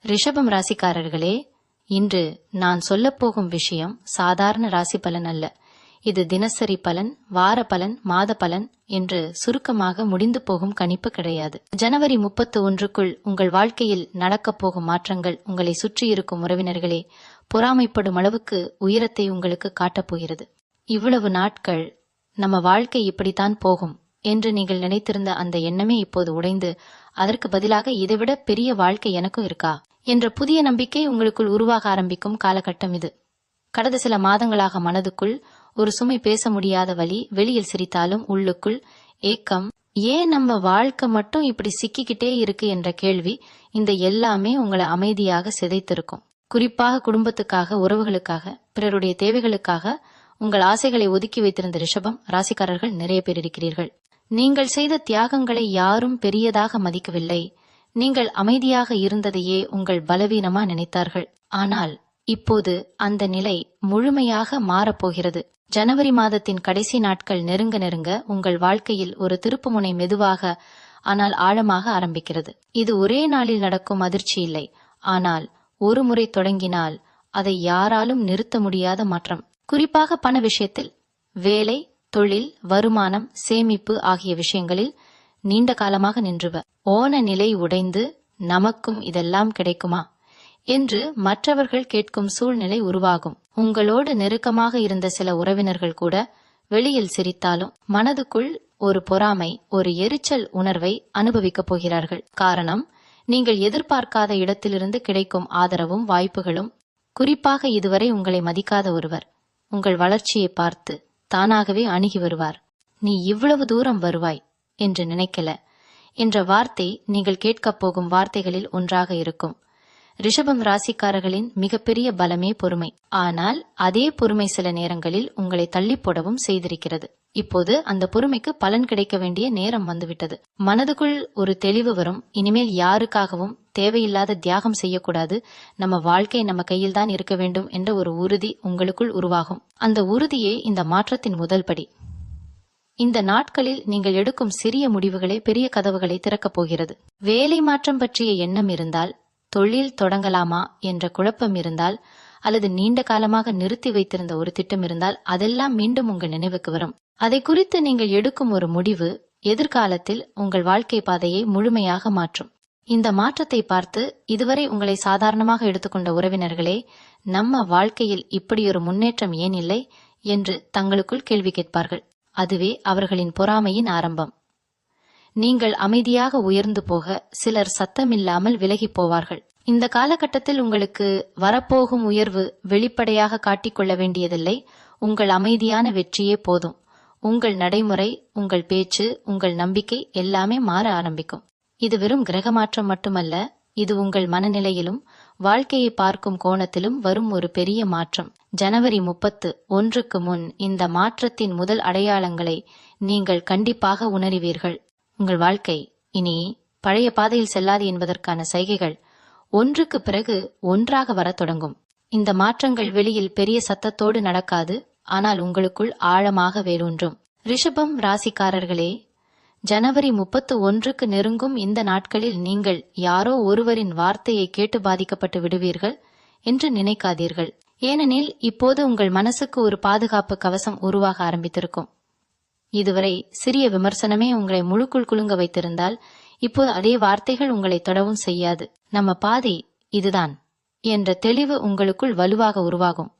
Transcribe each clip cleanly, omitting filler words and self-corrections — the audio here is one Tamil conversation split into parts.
ரிஷபம் ராசிக்காரர்களே, இன்று நான் சொல்லப்போகும் விஷயம் சாதாரண ராசி பலன் அல்ல. இது தினசரி பலன், வார பலன், மாத பலன் என்று சுருக்கமாக முடிந்து போகும் கணிப்பு கிடையாது. ஜனவரி 31க்குள் உங்கள் வாழ்க்கையில் நடக்கப் போகும் மாற்றங்கள் உங்களை சுற்றியிருக்கும் உறவினர்களே பொறாமைப்படும் அளவுக்கு உயரத்தை உங்களுக்கு காட்டப் போகிறது. இவ்வளவு நாட்கள் நம்ம வாழ்க்கை இப்படித்தான் போகும் என்று நீங்கள் நினைத்திருந்த அந்த எண்ணமே இப்போது உடைந்து, அதற்கு பதிலாக இதைவிட பெரிய வாழ்க்கை எனக்கும் இருக்கா என்ற புதிய நம்பிக்கை உங்களுக்குள் உருவாக ஆரம்பிக்கும் காலகட்டம் இது. கடந்த சில மாதங்களாக மனதுக்குள் ஒரு சுமை பேச முடியாத வலி, வெளியில் சிரித்தாலும் உள்ளுக்குள் ஏக்கம், ஏன் நம்ம வாழ்க்கை மட்டும் இப்படி சிக்கிக்கிட்டே இருக்கு என்ற கேள்வி, இந்த எல்லாமே உங்களை அமைதியாக சிதைத்திருக்கும். குறிப்பாக குடும்பத்துக்காக, உறவுகளுக்காக, பிறருடைய தேவைகளுக்காக உங்கள் ஆசைகளை ஒதுக்கி வைத்திருந்த ரிஷபம் ராசிக்காரர்கள் நிறைய பேர் இருக்கிறீர்கள். நீங்கள் செய்த தியாகங்களை யாரும் பெரியதாக மதிக்கவில்லை. நீங்கள் அமைதியாக இருந்ததையே உங்கள் பலவீனமா நினைத்தார்கள். ஆனால் இப்போது அந்த நிலை முழுமையாக மாறப்போகிறது. ஜனவரி மாதத்தின் கடைசி நாட்கள் நெருங்க நெருங்க உங்கள் வாழ்க்கையில் ஒரு திருப்புமுனை மெதுவாக ஆனால் ஆழமாக ஆரம்பிக்கிறது. இது ஒரே நாளில் நடக்கும் அதிர்ச்சி இல்லை, ஆனால் ஒரு முறை தொடங்கினால் அதை யாராலும் நிறுத்த முடியாத மாற்றம். குறிப்பாக பண விஷயத்தில், வேலை, தொழில், வருமானம், சேமிப்பு ஆகிய விஷயங்களில் நீண்ட காலமாக நின்றுவ ஓன நிலை உடைந்து நமக்கும் இதெல்லாம் கிடைக்குமா என்று மற்றவர்கள் கேட்கும் சூழ்நிலை உருவாகும். உங்களோடு நெருக்கமாக இருந்த சில உறவினர்கள் கூட வெளியில் சிரித்தாலும் மனதுக்குள் ஒரு பொறாமை, ஒரு எரிச்சல் உணர்வை அனுபவிக்கப் போகிறார்கள். காரணம், நீங்கள் எதிர்பார்க்காத இடத்திலிருந்து கிடைக்கும் ஆதரவும் வாய்ப்புகளும். குறிப்பாக இதுவரை உங்களை மதிக்காத ஒருவர் உங்கள் வளர்ச்சியை பார்த்து தானாகவே அணுகி வருவார். நீ இவ்வளவு தூரம் வருவாய் என்று நினைக்கல என்ற வார்த்தை நீங்கள் கேட்கப் போகும் வார்த்தைகளில் ஒன்றாக இருக்கும். ரிஷபம் ராசிக்காரர்களின் மிகப்பெரிய பலமே பொறுமை. ஆனால் அதே பொறுமை சில நேரங்களில் உங்களை தள்ளி போடவும் செய்திருக்கிறது. இப்போது அந்த பொறுமைக்கு பலன் கிடைக்க வேண்டிய நேரம் வந்துவிட்டது. மனதுக்குள் ஒரு தெளிவு வரும். இனிமேல் யாருக்காகவும் தேவையில்லாத தியாகம் செய்யக்கூடாது, நம்ம வாழ்க்கை நம்ம கையில் தான் இருக்க வேண்டும் என்ற ஒரு உறுதி உங்களுக்குள் உருவாகும். அந்த உறுதியே இந்த மாற்றத்தின் முதல் படி. இந்த நாட்களில் நீங்கள் எடுக்கும் சிறிய முடிவுகளே பெரிய கதவுகளை திறக்கப் போகிறது. வேலை மாற்றம் பற்றிய எண்ணம் இருந்தால், தொழில் தொடங்கலாமா என்ற குழப்பம் இருந்தால், அல்லது நீண்ட காலமாக நிறுத்தி வைத்திருந்த ஒரு திட்டம் இருந்தால், அதெல்லாம் மீண்டும் உங்கள் நினைவுக்கு வரும். அதை குறித்து நீங்கள் எடுக்கும் ஒரு முடிவு எதிர்காலத்தில் உங்கள் வாழ்க்கை பாதையை முழுமையாக மாற்றும். இந்த மாற்றத்தை பார்த்து இதுவரை உங்களை சாதாரணமாக எடுத்துக்கொண்ட உறவினர்களே, நம்ம வாழ்க்கையில் இப்படியொரு முன்னேற்றம் ஏன் இல்லை என்று தங்களுக்குள் கேள்வி கேட்பார்கள். அதுவே அவர்களின் பொறாமையின் ஆரம்பம். நீங்கள் அமைதியாக உயர்ந்து போக சிலர் சத்தமில்லாமல் விலகி போவார்கள். இந்த காலகட்டத்தில் உங்களுக்கு வரப்போகும் உயர்வு வெளிப்படையாக காட்டிக்கொள்ள வேண்டியதில்லை. உங்கள் அமைதியான வெற்றியே போதும். உங்கள் நடைமுறை, உங்கள் பேச்சு, உங்கள் நம்பிக்கை எல்லாமே மாற ஆரம்பிக்கும். இது வெறும் கிரக மாற்றம் மட்டுமல்ல, இது உங்கள் மனநிலையிலும் வாழ்க்கையை பார்க்கும் கோணத்திலும் வரும் ஒரு பெரிய மாற்றம். ஜனவரி 31க்கு முன் இந்த மாற்றத்தின் முதல் அடையாளங்களை நீங்கள் கண்டிப்பாக உணர்வீர்கள். உங்கள் வாழ்க்கை இனி பழைய பாதையில் செல்லாது என்பதற்கான சைகைகள் ஒன்றுக்கு பிறகு ஒன்றாக வர தொடங்கும். இந்த மாற்றங்கள் வெளியில் பெரிய சத்தத்தோடு நடக்காது, ஆனால் உங்களுக்குள் ஆழமாக வேரூன்றும். ரிஷபம் ராசிக்காரர்களே, ஜனவரி 31க்கு நெருங்கும் இந்த நாட்களில் நீங்கள் யாரோ ஒருவரின் வார்த்தையை கேட்டு பாதிக்கப்பட்டு விடுவீர்கள் என்று நினைக்காதீர்கள். ஏனெனில் இப்போது உங்கள் மனசுக்கு ஒரு பாதுகாப்பு கவசம் உருவாக ஆரம்பித்திருக்கும். இதுவரை சிறிய விமர்சனமே உங்களை முழுக்குள் குலுங்க வைத்திருந்தால், இப்போது அதே வார்த்தைகள் உங்களை தொடவும் செய்யாது. நம்ம பாதை இதுதான் என்ற தெளிவு உங்களுக்குள் வலுவாக உருவாகும்.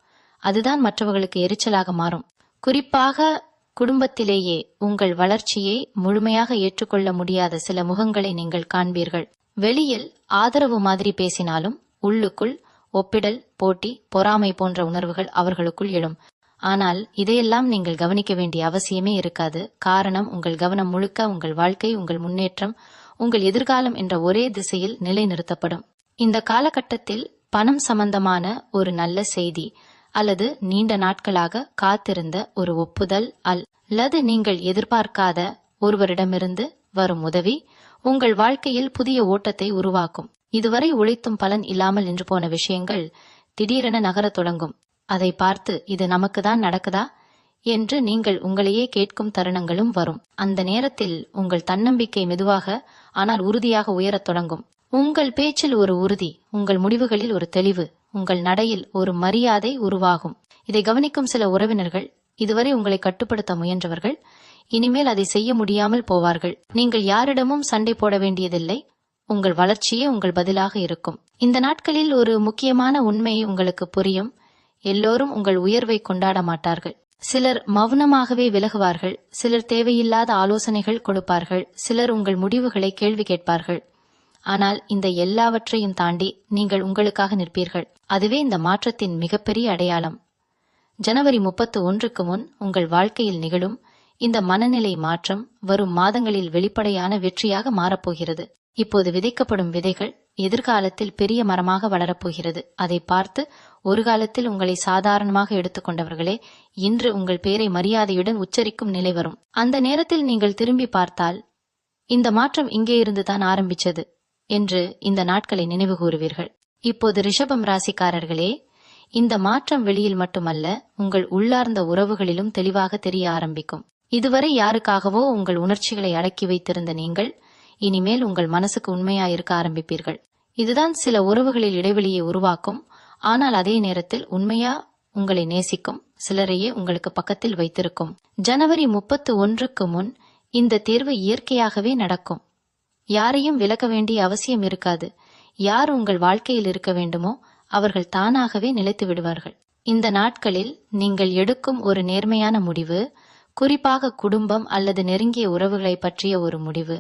அதுதான் மற்றவர்களுக்கு எரிச்சலாக மாறும். குறிப்பாக குடும்பத்திலேயே உங்கள் வளர்ச்சியை முழுமையாக ஏற்றுக்கொள்ள முடியாத சில முகங்களை நீங்கள் காண்பீர்கள். வெளியில் ஆதரவு மாதிரி பேசினாலும் உள்ளுக்குள் ஒப்பிடல், போட்டி, பொறாமை போன்ற உணர்வுகள் அவர்களுக்குள் எழும். ஆனால் இதையெல்லாம் நீங்கள் கவனிக்க வேண்டிய அவசியமே இருக்காது. காரணம், உங்கள் கவனம் முழுக்க உங்கள் வாழ்க்கை, உங்கள் முன்னேற்றம், உங்கள் எதிர்காலம் என்ற ஒரே திசையில் நிலைநிறுத்தப்படும். இந்த காலகட்டத்தில் பணம் சம்பந்தமான ஒரு நல்ல செய்தி அல்லது நீண்ட நாட்களாக காத்திருந்த ஒரு ஒப்புதல் அல்லது நீங்கள் எதிர்பார்க்காத ஒருவரிடமிருந்து வரும் உதவி உங்கள் வாழ்க்கையில் புதிய ஓட்டத்தை உருவாக்கும். இதுவரை உழைத்தும் பலன் இல்லாமல் நின்று போன விஷயங்கள் திடீரென நகரத் தொடங்கும். அதை பார்த்து இது நமக்கு தான் நடக்குதா என்று நீங்கள் உங்களையே கேட்கும் தருணங்களும் வரும். அந்த நேரத்தில் உங்கள் தன்னம்பிக்கை மெதுவாக ஆனால் உறுதியாக உயரத் தொடங்கும். உங்கள் பேச்சில் ஒரு உறுதி, உங்கள் முடிவுகளில் ஒரு தெளிவு, உங்கள் நடையில் ஒரு மரியாதை உருவாகும். இதை கவனிக்கும் சில உறவினர்கள், இதுவரை உங்களை கட்டுப்படுத்த முயன்றவர்கள், இனிமேல் அதை செய்ய முடியாமல் போவார்கள். நீங்கள் யாரிடமும் சண்டை போட வேண்டியதில்லை. உங்கள் வளர்ச்சியே உங்கள் பதிலாக இருக்கும். இந்த நாட்களில் ஒரு முக்கியமான உண்மை உங்களுக்கு புரியும். எல்லோரும் உங்கள் உயர்வை கொண்டாட மாட்டார்கள். சிலர் மௌனமாகவே விலகுவார்கள். சிலர் தேவையில்லாத ஆலோசனைகள் கொடுப்பார்கள். சிலர் உங்கள் முடிவுகளை கேள்வி கேட்பார்கள். ஆனால் இந்த எல்லாவற்றையும் தாண்டி நீங்கள் உங்களுக்காக நிற்பீர்கள். அதுவே இந்த மாற்றத்தின் மிகப்பெரிய அடையாளம். ஜனவரி 31க்கு முன் உங்கள் வாழ்க்கையில் நிகழும் இந்த மனநிலை மாற்றம் வரும் மாதங்களில் வெளிப்படையான வெற்றியாக மாறப்போகிறது. இப்போது விதைக்கப்படும் விதைகள் எதிர்காலத்தில் பெரிய மரமாக வளரப்போகிறது. அதை பார்த்து ஒரு காலத்தில் உங்களை சாதாரணமாக எடுத்துக்கொண்டவர்களே இன்று உங்கள் பெயரை மரியாதையுடன் உச்சரிக்கும் நிலை வரும். அந்த நேரத்தில் நீங்கள் திரும்பி பார்த்தால், இந்த மாற்றம் இங்கே இருந்துதான் ஆரம்பிச்சது என்று இந்த நாட்களை நினைவு கூறுவீர்கள். இப்போது ரிஷபம் ராசிக்காரர்களே, இந்த மாற்றம் வெளியில் மட்டுமல்ல, உங்கள் உள்ளார்ந்த உறவுகளிலும் தெளிவாக தெரிய ஆரம்பிக்கும். இதுவரை யாருக்காகவோ உங்கள் உணர்ச்சிகளை அடக்கி வைத்திருந்த நீங்கள் இனிமேல் உங்கள் மனசுக்கு உண்மையாயிருக்க ஆரம்பிப்பீர்கள். இதுதான் சில உறவுகளில் இடைவெளியை உருவாக்கும். ஆனால் அதே நேரத்தில் உண்மையா உங்களை நேசிக்கும் சிலரையே உங்களுக்கு பக்கத்தில் வைத்திருக்கும். ஜனவரி 31க்கு முன் இந்த தேர்வு இயற்கையாகவே நடக்கும். யாரையும் விலக்க வேண்டிய அவசியம் இருக்காது. யார் உங்கள் வாழ்க்கையில் இருக்க வேண்டுமோ அவர்கள் தானாகவே நிலைத்து விடுவார்கள். இந்த நாட்களில் நீங்கள் எடுக்கும் ஒரு நேர்மையான முடிவு, குறிப்பாக குடும்பம் அல்லது நெருங்கிய உறவுகளை பற்றிய ஒரு முடிவு,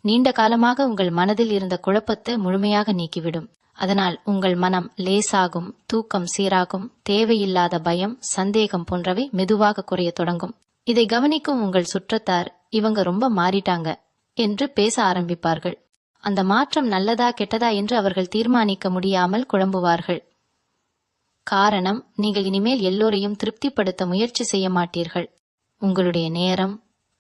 நீண்ட காலமாக உங்கள் மனதில் இருந்த குழப்பத்தை முழுமையாக நீக்கிவிடும். அதனால் உங்கள் மனம் லேசாகும், தூக்கம் சீராகும், தேவையில்லாத பயம், சந்தேகம் போன்றவை மெதுவாக குறைய தொடங்கும். இதை கவனிக்கும் உங்கள் சுற்றத்தார், இவங்க ரொம்ப மாறிட்டாங்க என்று பேச ஆரம்பிப்பார்கள். அந்த மாற்றம் நல்லதா கெட்டதா என்று அவர்கள் தீர்மானிக்க முடியாமல் குழம்புவார்கள். காரணம், நீங்கள் இனிமேல் எல்லோரையும் திருப்திப்படுத்த முயற்சி செய்ய மாட்டீர்கள். உங்களுடைய நேரம்,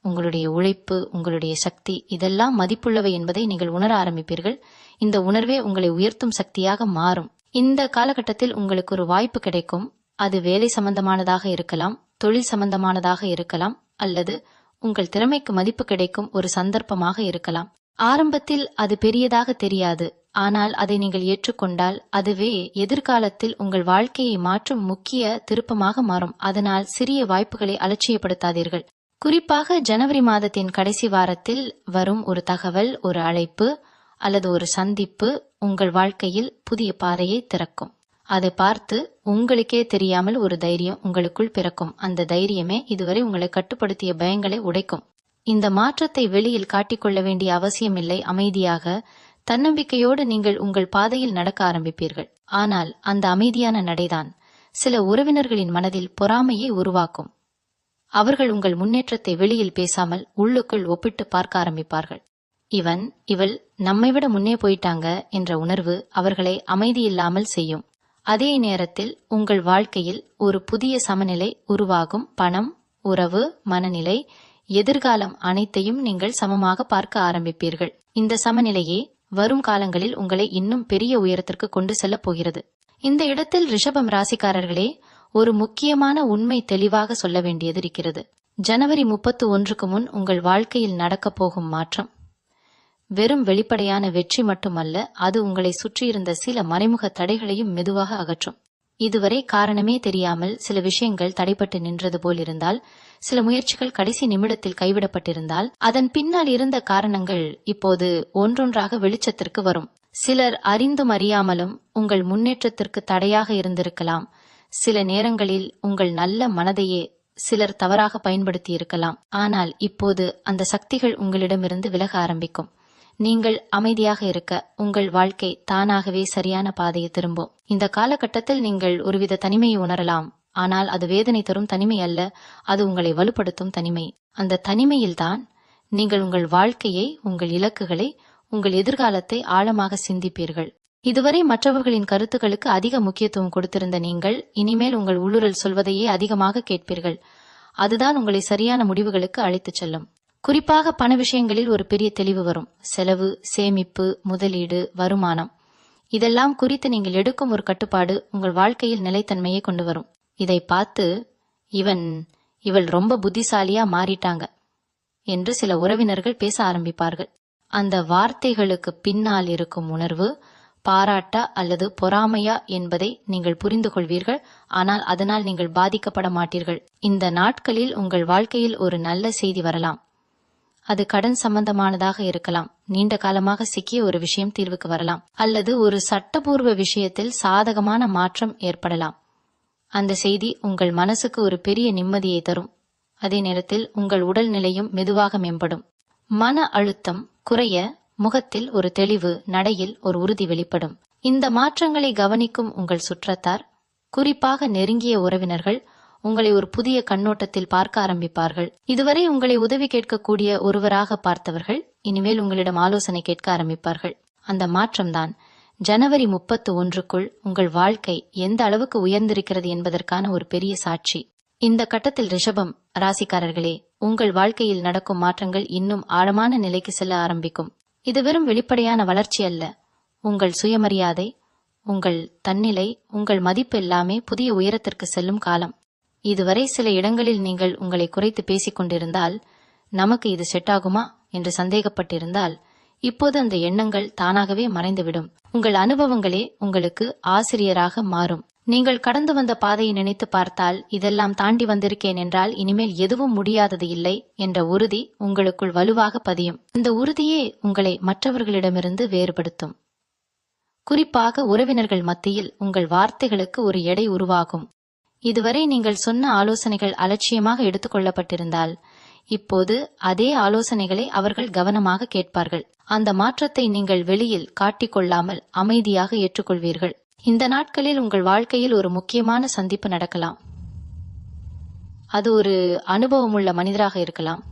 உங்களுடைய உழைப்பு, உங்களுடைய சக்தி இதெல்லாம் மதிப்புள்ளவை என்பதை நீங்கள் உணர ஆரம்பிப்பீர்கள். இந்த உணர்வே உங்களை உயர்த்தும் சக்தியாக மாறும். இந்த காலகட்டத்தில் உங்களுக்கு ஒரு வாய்ப்பு கிடைக்கும். அது வேலை சம்பந்தமானதாக இருக்கலாம், தொழில் சம்பந்தமானதாக இருக்கலாம், அல்லது உங்கள் திறமைக்கு மதிப்பு கிடைக்கும் ஒரு சந்தர்ப்பமாக இருக்கலாம். ஆரம்பத்தில் அது பெரியதாக தெரியாது. ஆனால் அதை நீங்கள் ஏற்றுக்கொண்டால் அதுவே எதிர்காலத்தில் உங்கள் வாழ்க்கையை மாற்றும் முக்கிய திருப்பமாக மாறும். அதனால் சிறிய வாய்ப்புகளை அலட்சியப்படுத்தாதீர்கள். குறிப்பாக ஜனவரி மாதத்தின் கடைசி வாரத்தில் வரும் ஒரு தகவல், ஒரு அழைப்பு அல்லது ஒரு சந்திப்பு உங்கள் வாழ்க்கையில் புதிய பாதையை திறக்கும். அதை பார்த்து உங்களுக்கே தெரியாமல் ஒரு தைரியம் உங்களுக்குள் பிறக்கும். அந்த தைரியமே இதுவரை உங்களை கட்டுப்படுத்திய பயங்களை உடைக்கும். இந்த மாற்றத்தை வெளியில் காட்டிக்கொள்ள வேண்டிய அவசியமில்லை. அமைதியாக, தன்னம்பிக்கையோடு நீங்கள் உங்கள் பாதையில் நடக்க ஆரம்பிப்பீர்கள். ஆனால் அந்த அமைதியான நடைதான் சில உறவினர்களின் மனதில் பொறாமையை உருவாக்கும். அவர்கள் உங்கள் முன்னேற்றத்தை வெளியில் பேசாமல் உள்ளுக்குள் ஒப்பிட்டு பார்க்க ஆரம்பிப்பார்கள். இவள் நம்மைவிட முன்னே போயிட்டாங்க என்ற உணர்வு அவர்களை அமைதியில்லாமல் செய்யும். அதே நேரத்தில் உங்கள் வாழ்க்கையில் ஒரு புதிய சமநிலை உருவாகும். பணம், உறவு, மனநிலை, எதிர்காலம் அனைத்தையும் நீங்கள் சமமாக பார்க்க ஆரம்பிப்பீர்கள். இந்த சமநிலையே வரும் காலங்களில் உங்களை இன்னும் பெரிய உயரத்திற்கு கொண்டு செல்லப் போகிறது. இந்த இடத்தில் ரிஷபம் ராசிக்காரர்களே, ஒரு முக்கியமான உண்மை தெளிவாக சொல்ல வேண்டியது இருக்கிறது. ஜனவரி 31க்கு முன் உங்கள் வாழ்க்கையில் நடக்கப் போகும் மாற்றம் வெறும் வெளிப்படையான வெற்றி மட்டுமல்ல, அது உங்களை சுற்றியிருந்த சில மறைமுக தடைகளையும் மெதுவாக அகற்றும். இதுவரை காரணமே தெரியாமல் சில விஷயங்கள் தடைப்பட்டு நின்றது போல் இருந்தால், சில முயற்சிகள் கடைசி நிமிடத்தில் கைவிடப்பட்டிருந்தால், அதன் பின்னால் இருந்த காரணங்கள் இப்போது ஒன்றொன்றாக வெளிச்சத்திற்கு வரும். சிலர் அறிந்தும் அறியாமலும் உங்கள் முன்னேற்றத்திற்கு தடையாக இருந்திருக்கலாம். சில நேரங்களில் உங்கள் நல்ல மனதையே சிலர் தவறாக பயன்படுத்தி இருக்கலாம். ஆனால் இப்போது அந்த சக்திகள் உங்களிடமிருந்து விலக ஆரம்பிக்கும். நீங்கள் அமைதியாக இருக்க உங்கள் வாழ்க்கை தானாகவே சரியான பாதையை திரும்பும். இந்த காலகட்டத்தில் நீங்கள் ஒருவித தனிமையை உணரலாம். ஆனால் அது வேதனை தரும் தனிமை அல்ல, அது உங்களை வலுப்படுத்தும் தனிமை. அந்த தனிமையில்தான் நீங்கள் உங்கள் வாழ்க்கையை, உங்கள் இலக்குகளை, உங்கள் எதிர்காலத்தை ஆழமாக சிந்திப்பீர்கள். இதுவரை மற்றவர்களின் கருத்துக்களுக்கு அதிக முக்கியத்துவம் கொடுத்திருந்த நீங்கள் இனிமேல் உங்கள் உள்ளுரல் சொல்வதையே அதிகமாக கேட்பீர்கள். அதுதான் உங்களை சரியான முடிவுகளுக்கு அழைத்துச் செல்லும். குறிப்பாக பண விஷயங்களில் ஒரு பெரிய தெளிவு வரும். செலவு, சேமிப்பு, முதலீடு, வருமானம் இதெல்லாம் குறித்து நீங்கள் எடுக்கும் ஒரு கட்டுப்பாடு உங்கள் வாழ்க்கையில் நிலைத்தன்மையை கொண்டு வரும். இதை பார்த்து இவள் ரொம்ப புத்திசாலியா மாறிட்டாங்க என்று சில உறவினர்கள் பேச ஆரம்பிப்பார்கள். அந்த வார்த்தைகளுக்கு பின்னால் இருக்கும் உணர்வு பாராட்டா அல்லது பொறாமையா என்பதை நீங்கள் புரிந்து கொள்வீர்கள். ஆனால் அதனால் நீங்கள் பாதிக்கப்பட மாட்டீர்கள். இந்த நாட்களில் உங்கள் வாழ்க்கையில் ஒரு நல்ல செய்தி வரலாம். அது கடன் சம்பந்தமானதாக இருக்கலாம், நீண்ட காலமாக சிக்கிய ஒரு விஷயம் தீர்வுக்கு வரலாம், அல்லது ஒரு சட்டபூர்வ விஷயத்தில் சாதகமான மாற்றம் ஏற்படலாம். அந்த செய்தி உங்கள் மனசுக்கு ஒரு பெரிய நிம்மதியை தரும். அதே நேரத்தில் உங்கள் உடல் நிலையும் மெதுவாக மேம்படும். மன அழுத்தம் குறைய முகத்தில் ஒரு தெளிவு, நடையில் ஒரு உறுதி வெளிப்படும். இந்த மாற்றங்களை கவனிக்கும் உங்கள் சுற்றத்தார், குறிப்பாக நெருங்கிய உறவினர்கள் உங்களை ஒரு புதிய கண்ணோட்டத்தில் பார்க்க ஆரம்பிப்பார்கள். இதுவரை உங்களை உதவி கேட்கக்கூடிய ஒருவராக பார்த்தவர்கள் இனிமேல் உங்களிடம் ஆலோசனை கேட்க ஆரம்பிப்பார்கள். அந்த மாற்றம்தான் ஜனவரி 31க்குள் உங்கள் வாழ்க்கை எந்த அளவுக்கு உயர்ந்திருக்கிறது என்பதற்கான ஒரு பெரிய சாட்சி. இந்த கட்டத்தில் ரிஷபம் ராசிக்காரர்களே, உங்கள் வாழ்க்கையில் நடக்கும் மாற்றங்கள் இன்னும் ஆழமான நிலைக்கு செல்ல ஆரம்பிக்கும். இது வெறும் வெளிப்படையான வளர்ச்சி அல்ல. உங்கள் சுயமரியாதை, உங்கள் தன்னிலை, உங்கள் மதிப்பு எல்லாமே புதிய உயரத்திற்கு செல்லும் காலம். இதுவரை சில இடங்களில் நீங்கள் உங்களை குறைத்து பேசிக் கொண்டிருந்தால், நமக்கு இது செட் ஆகுமா என்று சந்தேகப்பட்டிருந்தால், இப்போது அந்த எண்ணங்கள் தானாகவே மறைந்துவிடும். உங்கள் அனுபவங்களே உங்களுக்கு ஆசிரியராக மாறும். நீங்கள் கடந்து வந்த பாதையை நினைத்து பார்த்தால், இதெல்லாம் தாண்டி வந்திருக்கேன் என்றால் இனிமேல் எதுவும் முடியாதது இல்லை என்ற உறுதி உங்களுக்குள் வலுவாக பதியும். இந்த உறுதியே உங்களை மற்றவர்களிடமிருந்து வேறுபடுத்தும். குறிப்பாக உறவினர்கள் மத்தியில் உங்கள் வார்த்தைகளுக்கு ஒரு எடை உருவாகும். இதுவரை நீங்கள் சொன்ன ஆலோசனைகள் அலட்சியமாக எடுத்துக்கொள்ளப்பட்டிருந்தால், இப்போது அதே ஆலோசனைகளை அவர்கள் கவனமாக கேட்பார்கள். அந்த மாற்றத்தை நீங்கள் வெளியில் காட்டிக்கொள்ளாமல் அமைதியாக ஏற்றுக்கொள்வீர்கள். இந்த நாட்களில் உங்கள் வாழ்க்கையில் ஒரு முக்கியமான சந்திப்பு நடக்கலாம். அது ஒரு அனுபவமுள்ள மனிதராக இருக்கலாம்,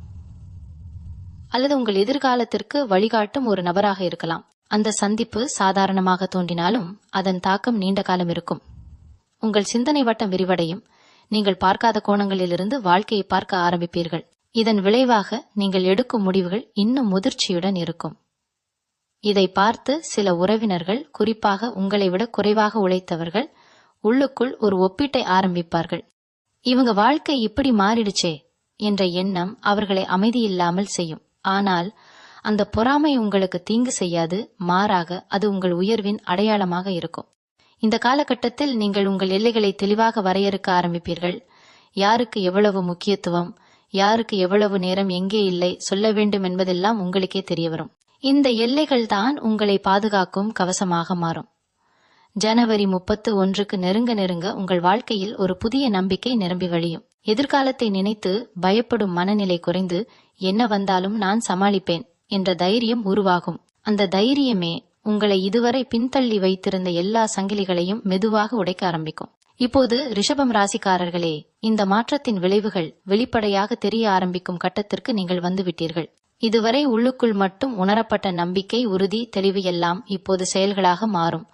அல்லது உங்கள் எதிர்காலத்திற்கு வழிகாட்டும் ஒரு நபராக இருக்கலாம். அந்த சந்திப்பு சாதாரணமாக தோன்றினாலும் அதன் தாக்கம் நீண்ட காலம் இருக்கும். உங்கள் சிந்தனை வட்டம் விரிவடையும். நீங்கள் பார்க்காத கோணங்களிலிருந்து வாழ்க்கையை பார்க்க ஆரம்பிப்பீர்கள். இதன் விளைவாக நீங்கள் எடுக்கும் முடிவுகள் இன்னும் முதிர்ச்சியுடன் இருக்கும். இதை பார்த்து சில உறவினர்கள், குறிப்பாக உங்களை விட குறைவாக உழைத்தவர்கள், உள்ளுக்குள் ஒரு ஒப்பீட்டை ஆரம்பிப்பார்கள். இவங்க வாழ்க்கை இப்படி மாறிடுச்சே என்ற எண்ணம் அவர்களை அமைதியில்லாமல் செய்யும். ஆனால் அந்த பொறாமை உங்களுக்கு தீங்கு செய்யாது, மாறாக அது உங்கள் உயர்வின் அடையாளமாக இருக்கும். இந்த காலகட்டத்தில் நீங்கள் உங்கள் எல்லைகளை தெளிவாக வரையறுக்க ஆரம்பிப்பீர்கள். யாருக்கு எவ்வளவு முக்கியத்துவம், யாருக்கு எவ்வளவு நேரம் எங்கே இல்லை சொல்ல வேண்டும் என்பதெல்லாம் உங்களுக்கே தெரிய வரும். இந்த எல்லைகள் தான் உங்களை பாதுகாக்கும் கவசமாக மாறும். ஜனவரி 31க்கு நெருங்க நெருங்க உங்கள் வாழ்க்கையில் ஒரு புதிய நம்பிக்கை நிரம்பி வழியும். எதிர்காலத்தை நினைத்து பயப்படும் மனநிலை குறைந்து, என்ன வந்தாலும் நான் சமாளிப்பேன் என்ற தைரியம் உருவாகும். அந்த தைரியமே உங்களை இதுவரை பின்தள்ளி வைத்திருந்த எல்லா சங்கிலிகளையும் மெதுவாக உடைக்க ஆரம்பிக்கும். இப்போது ரிஷபம் ராசிக்காரர்களே, இந்த மாற்றத்தின் விளைவுகள் வெளிப்படையாக தெரிய ஆரம்பிக்கும் கட்டத்திற்கு நீங்கள் வந்துவிட்டீர்கள். இதுவரை உள்ளுக்குள் மட்டும் உணரப்பட்ட நம்பிக்கை, உறுதி, தெளிவு எல்லாம் இப்போது செயல்களாக மாறும்.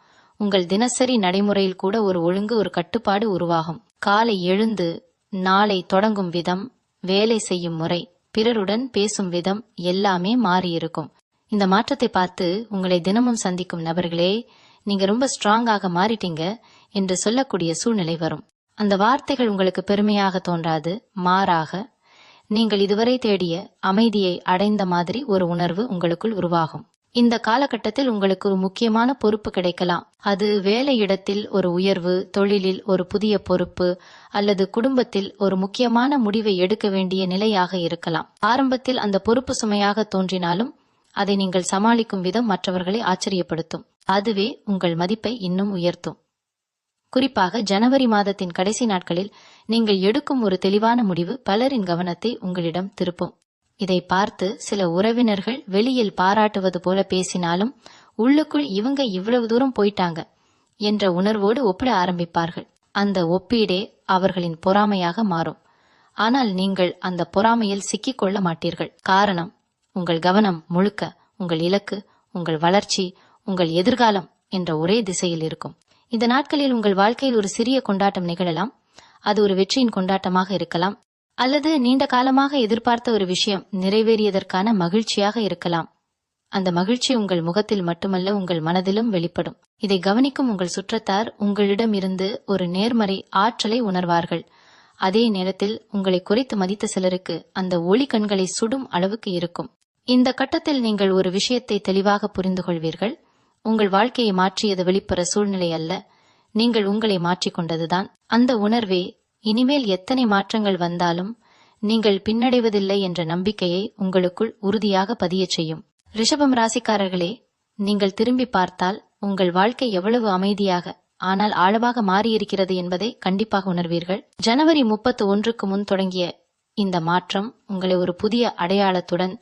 உங்கள் தினசரி நடைமுறையில் கூட ஒரு ஒழுங்கு, ஒரு கட்டுப்பாடு உருவாகும். காலை எழுந்து நாளை தொடங்கும் விதம், வேலை செய்யும் முறை, பிறருடன் பேசும் விதம் எல்லாமே மாறியிருக்கும். இந்த மாற்றத்தை பார்த்து உங்களை தினமும் சந்திக்கும் நபர்களே, நீங்க ரொம்ப ஸ்ட்ராங்காக மாறிட்டீங்க என்று சொல்லக்கூடிய சூழ்நிலை வரும். அந்த வார்த்தைகள் உங்களுக்கு பெருமையாக தோன்றாது, மாறாக நீங்கள் இதுவரை தேடிய அமைதியை அடைந்த மாதிரி ஒரு உணர்வு உங்களுக்குள் உருவாகும். இந்த காலகட்டத்தில் உங்களுக்கு ஒரு முக்கியமான பொறுப்பு கிடைக்கலாம். அது வேலையிடத்தில் ஒரு உயர்வு, தொழிலில் ஒரு புதிய பொறுப்பு, அல்லது குடும்பத்தில் ஒரு முக்கியமான முடிவை எடுக்க வேண்டிய நிலையாக இருக்கலாம். ஆரம்பத்தில் அந்த பொறுப்பு சுமையாக தோன்றினாலும் அதை நீங்கள் சமாளிக்கும் விதம் மற்றவர்களை ஆச்சரியப்படுத்தும். அதுவே உங்கள் மதிப்பை இன்னும் உயர்த்தும். குறிப்பாக ஜனவரி மாதத்தின் கடைசி நாட்களில் நீங்கள் எடுக்கும் ஒரு தெளிவான முடிவு பலரின் கவனத்தை உங்களிடம் திருப்பும். இதை பார்த்து சில உறவினர்கள் வெளியில் பாராட்டுவது போல பேசினாலும் உள்ளுக்குள் இவங்க இவ்வளவு தூரம் போயிட்டாங்க என்ற உணர்வோடு ஒப்பிட ஆரம்பிப்பார்கள். அந்த ஒப்பீடே அவர்களின் பொறாமையாக மாறும். ஆனால் நீங்கள் அந்த பொறாமையில் சிக்கிக்கொள்ள மாட்டீர்கள். காரணம், உங்கள் கவனம் முழுக்க உங்கள் இலக்கு, உங்கள் வளர்ச்சி, உங்கள் எதிர்காலம் என்ற ஒரே திசையில் இருக்கும். இந்த நாட்களில் உங்கள் வாழ்க்கையில் ஒரு சிறிய கொண்டாட்டம் நிகழலாம். அது ஒரு வெற்றியின் கொண்டாட்டமாக இருக்கலாம், அல்லது நீண்ட காலமாக எதிர்பார்த்த ஒரு விஷயம் நிறைவேறியதற்கான மகிழ்ச்சியாக இருக்கலாம். அந்த மகிழ்ச்சி உங்கள் முகத்தில் மட்டுமல்ல, உங்கள் மனதிலும் வெளிப்படும். இதை கவனிக்கும் உங்கள் சுற்றத்தார் உங்களிடம் இருந்து ஒரு நேர்மறை ஆற்றலை உணர்வார்கள். அதே நேரத்தில் உங்களை குறைத்து மதித்த சிலருக்கு அந்த ஒளி கண்களை சுடும் அளவுக்கு இருக்கும். இந்த கட்டத்தில் நீங்கள் ஒரு விஷயத்தை தெளிவாக புரிந்து கொள்வீர்கள். உங்கள் வாழ்க்கையை மாற்றியது வெளிப்புற சூழ்நிலை அல்ல, நீங்கள் உங்களை மாற்றிக்கொண்டதுதான். அந்த உணர்வே இனிமேல் எத்தனை மாற்றங்கள் வந்தாலும் நீங்கள் பின்னடைவதில்லை என்ற நம்பிக்கையை உங்களுக்குள் உறுதியாக பதியச் செய்யும். ரிஷபம் ராசிக்காரர்களே, நீங்கள் திரும்பி பார்த்தால் உங்கள் வாழ்க்கை எவ்வளவு அமைதியாக ஆனால் ஆழமாக மாறியிருக்கிறது என்பதை கண்டிப்பாக உணர்வீர்கள். ஜனவரி 31க்கு முன் தொடங்கிய இந்த மாற்றம் உங்களை ஒரு புதிய அடையாளத்துடன்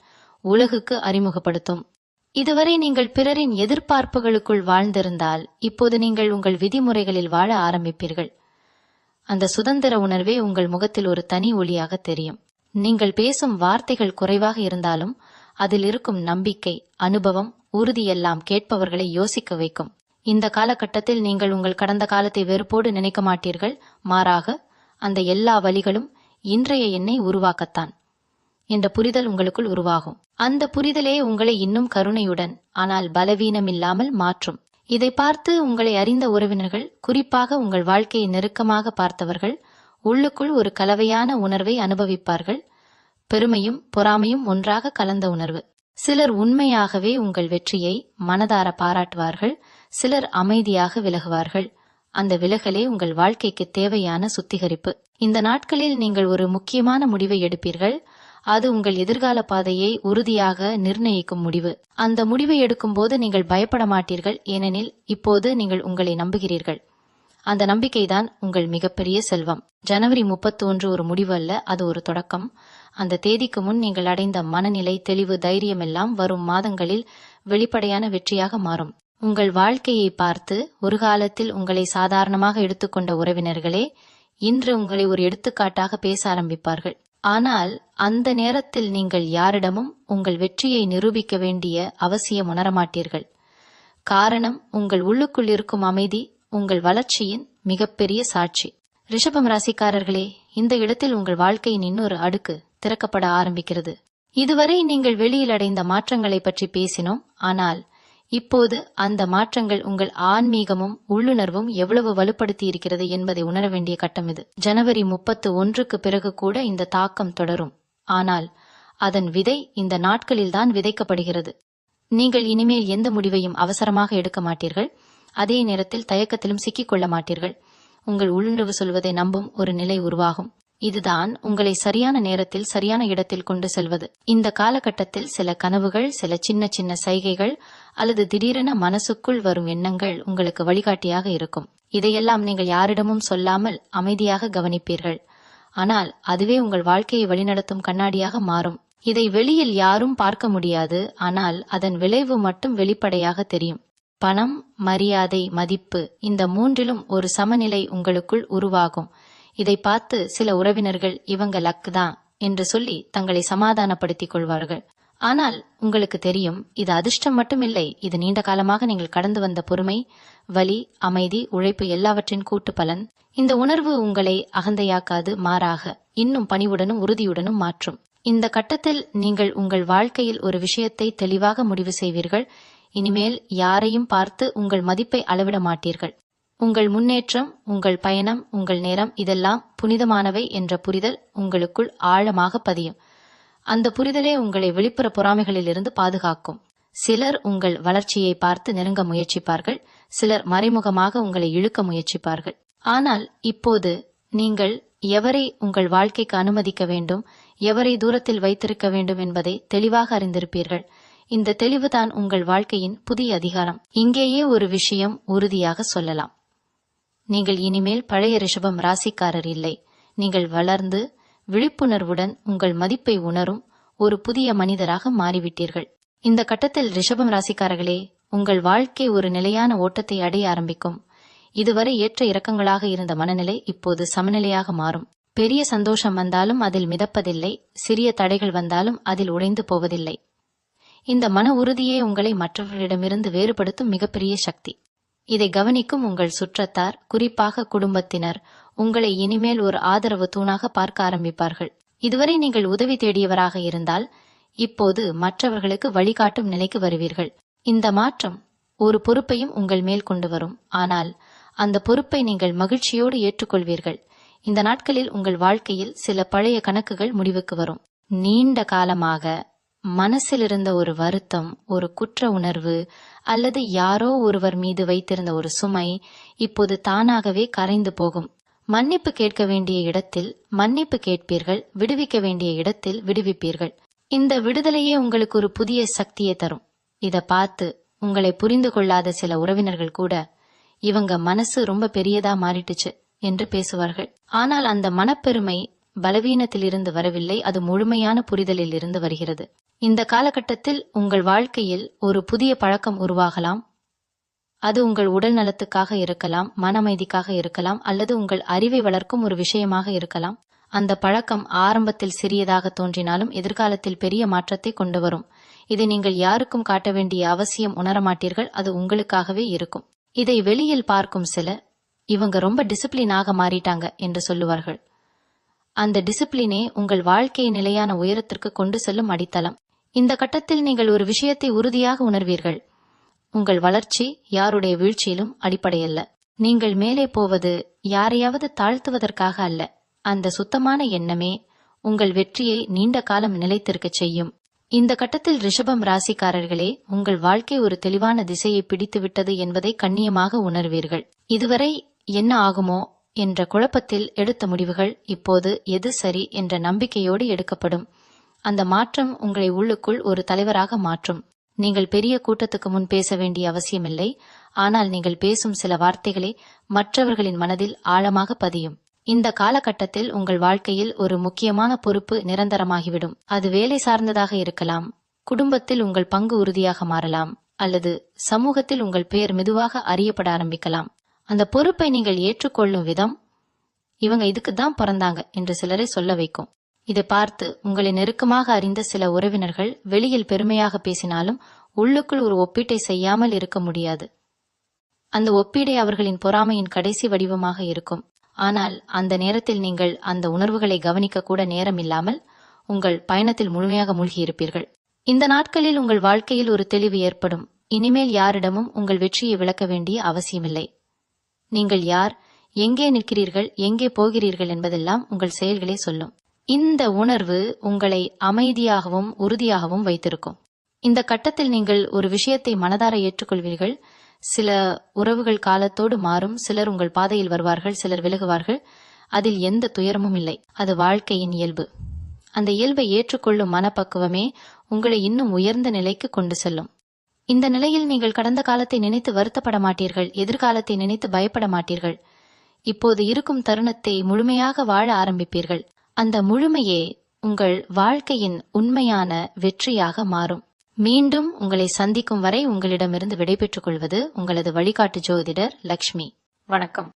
உலகுக்கு அறிமுகப்படுத்தும். இதுவரை நீங்கள் பிறரின் எதிர்பார்ப்புகளுக்குள் வாழ்ந்திருந்தால் இப்போது நீங்கள் உங்கள் விதிமுறைகளில் வாழ ஆரம்பிப்பீர்கள். அந்த சுதந்திர உணர்வே உங்கள் முகத்தில் ஒரு தனி ஒளியாக தெரியும். நீங்கள் பேசும் வார்த்தைகள் குறைவாக இருந்தாலும் அதில் இருக்கும் நம்பிக்கை, அனுபவம், உறுதியெல்லாம் கேட்பவர்களை யோசிக்க வைக்கும். இந்த காலகட்டத்தில் நீங்கள் உங்கள் கடந்த காலத்தை வெறுப்போடு நினைக்க மாட்டீர்கள். மாறாக அந்த எல்லா வழிகளும் இன்றைய எண்ணை உருவாக்கத்தான் என்ற புரிதல் உங்களுக்குள் உருவாகும். அந்த புரிதலே உங்களை இன்னும் கருணையுடன் ஆனால் பலவீனமில்லாமல் மாற்றும். இதை பார்த்து உங்களை அறிந்த உறவினர்கள், குறிப்பாக உங்கள் வாழ்க்கையை நெருக்கமாக பார்த்தவர்கள், உள்ளுக்குள் ஒரு கலவையான உணர்வை அனுபவிப்பார்கள். பெருமையும் பொறாமையும் ஒன்றாக கலந்த உணர்வு. சிலர் உண்மையாகவே உங்கள் வெற்றியை மனதார பாராட்டுவார்கள், சிலர் அமைதியாக விலகுவார்கள். அந்த விலகலே உங்கள் வாழ்க்கைக்கு தேவையான சுத்திகரிப்பு. இந்த நாட்களில் நீங்கள் ஒரு முக்கியமான முடிவை எடுப்பீர்கள். அது உங்கள் எதிர்கால பாதையை உறுதியாக நிர்ணயிக்கும் முடிவு. அந்த முடிவை எடுக்கும் போது நீங்கள் பயப்பட மாட்டீர்கள், ஏனெனில் இப்போது நீங்கள் உங்களை நம்புகிறீர்கள். அந்த நம்பிக்கைதான் உங்கள் மிகப்பெரிய செல்வம். ஜனவரி 31 ஒரு முடிவு அல்ல, அது ஒரு தொடக்கம். அந்த தேதிக்கு முன் நீங்கள் அடைந்த மனநிலை, தெளிவு, தைரியம் எல்லாம் வரும் மாதங்களில் வெளிப்படையான வெற்றியாக மாறும். உங்கள் வாழ்க்கையை பார்த்து ஒரு காலத்தில் உங்களை சாதாரணமாக எடுத்துக்கொண்ட உறவினர்களே இன்று உங்களை ஒரு எடுத்துக்காட்டாக பேச ஆரம்பிப்பார்கள். ஆனால் அந்த நேரத்தில் நீங்கள் யாரிடமும் உங்கள் வெற்றியை நிரூபிக்க வேண்டிய அவசியம் உணரமாட்டீர்கள். காரணம், உங்கள் உள்ளுக்குள் இருக்கும் அமைதி உங்கள் வளர்ச்சியின் மிகப்பெரிய சாட்சி. ரிஷபம் ராசிக்காரர்களே, இந்த இடத்தில் உங்கள் வாழ்க்கையின் இன்னொரு அடுக்கு திறக்கப்பட ஆரம்பிக்கிறது. இதுவரை நீங்கள் வெளியில் அடைந்த மாற்றங்களை பற்றி பேசினோம், ஆனால் இப்போது அந்த மாற்றங்கள் உங்கள் ஆன்மீகமும் உள்ளுணர்வும் எவ்வளவு வலுப்படுத்தி இருக்கிறது என்பதை உணர வேண்டிய கட்டம் இது. ஜனவரி 31க்கு பிறகு கூட இந்த தாக்கம் தொடரும், ஆனால் அதன் விதை இந்த நாட்களில்தான் விதைக்கப்படுகிறது. நீங்கள் இனிமேல் எந்த முடிவையும் அவசரமாக எடுக்க மாட்டீர்கள். அதே நேரத்தில் தயக்கத்திலும் சிக்கிக்கொள்ள மாட்டீர்கள். உங்கள் உள்ளுணர்வு சொல்வதை நம்பும் ஒரு நிலை உருவாகும். இதுதான் உங்களை சரியான நேரத்தில் சரியான இடத்தில் கொண்டு செல்வது. இந்த காலகட்டத்தில் சில கனவுகள், சில சின்ன சின்ன சைகைகள் அல்லது திடீரென மனசுக்குள் வரும் எண்ணங்கள் உங்களுக்கு வழிகாட்டியாக இருக்கும். இதையெல்லாம் நீங்கள் யாரிடமும் சொல்லாமல் அமைதியாக கவனிப்பீர்கள். ஆனால் அதுவே உங்கள் வாழ்க்கையை வழிநடத்தும் கண்ணாடியாக மாறும். இதை வெளியில் யாரும் பார்க்க முடியாது, ஆனால் அதன் விளைவு மட்டும் வெளிப்படையாக தெரியும். பணம், மரியாதை, மதிப்பு, இந்த மூன்றிலும் ஒரு சமநிலை உங்களுக்குள் உருவாகும். இதை பார்த்து சில உறவினர்கள் இவங்க லக் தான் என்று சொல்லி தங்களை சமாதானப்படுத்திக் கொள்வார்கள். ஆனால் உங்களுக்கு தெரியும், இது அதிர்ஷ்டம் மட்டுமில்லை, இது நீண்ட காலமாக நீங்கள் கடந்து வந்த பொறுமை, வலி, அமைதி, உழைப்பு எல்லாவற்றின் கூட்டு பலன். இந்த உணர்வு உங்களை அகந்தையாக்காது, மாறாக இன்னும் பணிவுடனும் உறுதியுடனும் மாற்றும். இந்த கட்டத்தில் நீங்கள் உங்கள் வாழ்க்கையில் ஒரு விஷயத்தை தெளிவாக முடிவு செய்வீர்கள். இனிமேல் யாரையும் பார்த்து உங்கள் மதிப்பை அளவிட மாட்டீர்கள். உங்கள் முன்னேற்றம், உங்கள் பயணம், உங்கள் நேரம் இதெல்லாம் புனிதமானவை என்ற புரிதல் உங்களுக்குள் ஆழமாக பதியும். அந்த புரிதலே உங்களை வெளிப்புற பொறாமைகளிலிருந்து பாதுகாக்கும். சிலர் உங்கள் வளர்ச்சியை பார்த்து நெருங்க முயற்சிப்பார்கள், சிலர் மறைமுகமாக உங்களை இழுக்க முயற்சிப்பார்கள். ஆனால் இப்போது நீங்கள் எவரை உங்கள் வாழ்க்கைக்கு அனுமதிக்க வேண்டும், எவரை தூரத்தில் வைத்திருக்க வேண்டும் என்பதை தெளிவாக அறிந்திருப்பீர்கள். இந்த தெளிவுதான் உங்கள் வாழ்க்கையின் புதிய அதிகாரம். இங்கேயே ஒரு விஷயம் உறுதியாக சொல்லலாம். நீங்கள் இனிமேல் பழைய ரிஷபம் ராசிக்காரர் இல்லை. நீங்கள் வளர்ந்து விழிப்புணர்வுடன் உங்கள் மதிப்பை உணரும் ஒரு புதிய மனிதராக மாறிவிட்டீர்கள். இந்த கட்டத்தில் ரிஷபம் ராசிக்காரர்களே, உங்கள் வாழ்க்கை ஒரு நிலையான ஓட்டத்தை அடைய ஆரம்பிக்கும். இதுவரை ஏற்ற இறக்கங்களாக இருந்த மனநிலை இப்போது சமநிலையாக மாறும். பெரிய சந்தோஷம் வந்தாலும் அதில் மிதப்பதில்லை, சிறிய தடைகள் வந்தாலும் அதில் உடைந்து போவதில்லை. இந்த மன உறுதியே உங்களை மற்றவர்களிடமிருந்து வேறுபடுத்தும் மிகப்பெரிய சக்தி. இதை கவனிக்கும் உங்கள் சுற்றத்தார், குறிப்பாக குடும்பத்தினர், உங்களை இனிமேல் ஒரு ஆதரவு தூணாக பார்க்க ஆரம்பிப்பார்கள். இதுவரை நீங்கள் உதவி தேடியவராக இருந்தால் இப்போது மற்றவர்களுக்கு வழிகாட்டும் நிலைக்கு வருவீர்கள். இந்த மாற்றம் ஒரு பொறுப்பையும் உங்கள் மேல் கொண்டு வரும், ஆனால் அந்த பொறுப்பை நீங்கள் மகிழ்ச்சியோடு ஏற்றுக்கொள்வீர்கள். இந்த நாட்களில் உங்கள் வாழ்க்கையில் சில பழைய கணக்குகள் முடிவுக்கு வரும். நீண்ட காலமாக மனசில் இருந்த ஒரு வருத்தம், ஒரு குற்ற உணர்வு அல்லது யாரோ ஒருவர் மீது வைத்திருந்த ஒரு சுமை இப்போது தானாகவே கரைந்து போகும். மன்னிப்பு கேட்க வேண்டிய இடத்தில் மன்னிப்பு கேட்பீர்கள், விடுவிக்க வேண்டிய இடத்தில் விடுவிப்பீர்கள். இந்த விடுதலையே உங்களுக்கு ஒரு புதிய சக்தியை தரும். இத பார்த்து உங்களை புரிந்து கொள்ளாத சில உறவினர்கள் கூட இவங்க மனசு ரொம்ப பெரியதா மாறிட்டுச்சு என்று பேசுவார்கள். ஆனால் அந்த மனப்பெருமை பலவீனத்திலிருந்து வரவில்லை, அது முழுமையான புரிதலில் இருந்து வருகிறது. இந்த காலகட்டத்தில் உங்கள் வாழ்க்கையில் ஒரு புதிய பழக்கம் உருவாகலாம். அது உங்கள் உடல் நலத்துக்காக இருக்கலாம், மன அமைதிக்காக இருக்கலாம், அல்லது உங்கள் அறிவை வளர்க்கும் ஒரு விஷயமாக இருக்கலாம். அந்த பழக்கம் ஆரம்பத்தில் சிறியதாக தோன்றினாலும் எதிர்காலத்தில் பெரிய மாற்றத்தை கொண்டு வரும். இதை நீங்கள் யாருக்கும் காட்ட வேண்டிய அவசியம் உணரமாட்டீர்கள், அது உங்களுக்காகவே இருக்கும். இதை வெளியில் பார்க்கும் சிலர், இவங்க ரொம்ப டிசிப்ளினாக மாறிட்டாங்க என்று சொல்லுவார்கள். அந்த டிசிப்ளினே உங்கள் வாழ்க்கையை நிலையான உயரத்திற்கு கொண்டு செல்லும் அடித்தளம். இந்த கட்டத்தில் நீங்கள் ஒரு விஷயத்தை உறுதியாக உணர்வீர்கள். உங்கள் வளர்ச்சி யாருடைய வீழ்ச்சியிலும் அடிப்படையல்ல. நீங்கள் மேலே போவது யாரையாவது தாழ்த்துவதற்காக அல்ல. அந்த சுத்தமான எண்ணமே உங்கள் வெற்றியை நீண்ட காலம் நிலைத்திருக்கச் செய்யும். இந்த கட்டத்தில் ரிஷபம் ராசிக்காரர்களே, உங்கள் வாழ்க்கை ஒரு தெளிவான திசையை பிடித்துவிட்டது என்பதை கண்ணியமாக உணர்வீர்கள். இதுவரை என்ன ஆகுமோ என்ற குழப்பத்தில் எடுத்த முடிவுகள் இப்போது எது சரி என்ற நம்பிக்கையோடு எடுக்கப்படும். அந்த மாற்றம் உங்களை உள்ளுக்குள் ஒரு தலைவராக மாற்றும். நீங்கள் பெரிய கூட்டத்துக்கு முன் பேச வேண்டிய அவசியமில்லை. ஆனால் நீங்கள் பேசும் சில வார்த்தைகளே மற்றவர்களின் மனதில் ஆழமாக பதியும். இந்த காலகட்டத்தில் உங்கள் வாழ்க்கையில் ஒரு முக்கியமான பொறுப்பு நிரந்தரமாகிவிடும். அது வேலை சார்ந்ததாக இருக்கலாம், குடும்பத்தில் உங்கள் பங்கு உறுதியாக மாறலாம், அல்லது சமூகத்தில் உங்கள் பெயர் மெதுவாக அறியப்பட ஆரம்பிக்கலாம். அந்த பொறுப்பை நீங்கள் ஏற்றுக்கொள்ளும் விதம், இவங்க இதுக்கு தான் பிறந்தாங்க என்று சிலரை சொல்ல வைக்கும். இதை பார்த்து உங்களை நெருக்கமாக அறிந்த சில உறவினர்கள் வெளியில் பெருமையாக பேசினாலும் உள்ளுக்குள் ஒரு ஒப்பீட்டை செய்யாமல் இருக்க முடியாது. அந்த ஒப்பீடை அவர்களின் பொறாமையின் கடைசி வடிவமாக இருக்கும். ஆனால் அந்த நேரத்தில் நீங்கள் அந்த உணர்வுகளை கவனிக்க கூட நேரம் இல்லாமல் உங்கள் பயணத்தில் முழுமையாக மூழ்கியிருப்பீர்கள். இந்த நாட்களில் உங்கள் வாழ்க்கையில் ஒரு தெளிவு ஏற்படும். இனிமேல் யாரிடமும் உங்கள் வெற்றியை விளக்க வேண்டிய அவசியமில்லை. நீங்கள் யார், எங்கே நிற்கிறீர்கள், எங்கே போகிறீர்கள் என்பதெல்லாம் உங்கள் செயல்களே சொல்லும். இந்த உணர்வு உங்களை அமைதியாகவும் உறுதியாகவும் வைத்திருக்கும். இந்த கட்டத்தில் நீங்கள் ஒரு விஷயத்தை மனதார ஏற்றுக்கொள்வீர்கள். சில உறவுகள் காலத்தோடு மாறும். சிலர் உங்கள் பாதையில் வருவார்கள், சிலர் விலகுவார்கள். அதில் எந்த துயரமும் இல்லை. அது வாழ்க்கையின் இயல்பு. அந்த இயல்பை ஏற்றுக்கொள்ளும் மனப்பக்குவமே உங்களை இன்னும் உயர்ந்த நிலைக்கு கொண்டு செல்லும். இந்த நிலையில் நீங்கள் கடந்த காலத்தை நினைத்து வருத்தப்பட மாட்டீர்கள், எதிர்காலத்தை நினைத்து பயப்பட மாட்டீர்கள். இப்போது இருக்கும் தருணத்தை முழுமையாக வாழ ஆரம்பிப்பீர்கள். அந்த முழுமையே உங்கள் வாழ்க்கையின் உண்மையான வெற்றியாக மாறும். மீண்டும் உங்களை சந்திக்கும் வரை உங்களிடமிருந்து விடைபெற்றுக் கொள்வது உங்களது வழிகாட்டு ஜோதிடர் லக்ஷ்மி. வணக்கம்.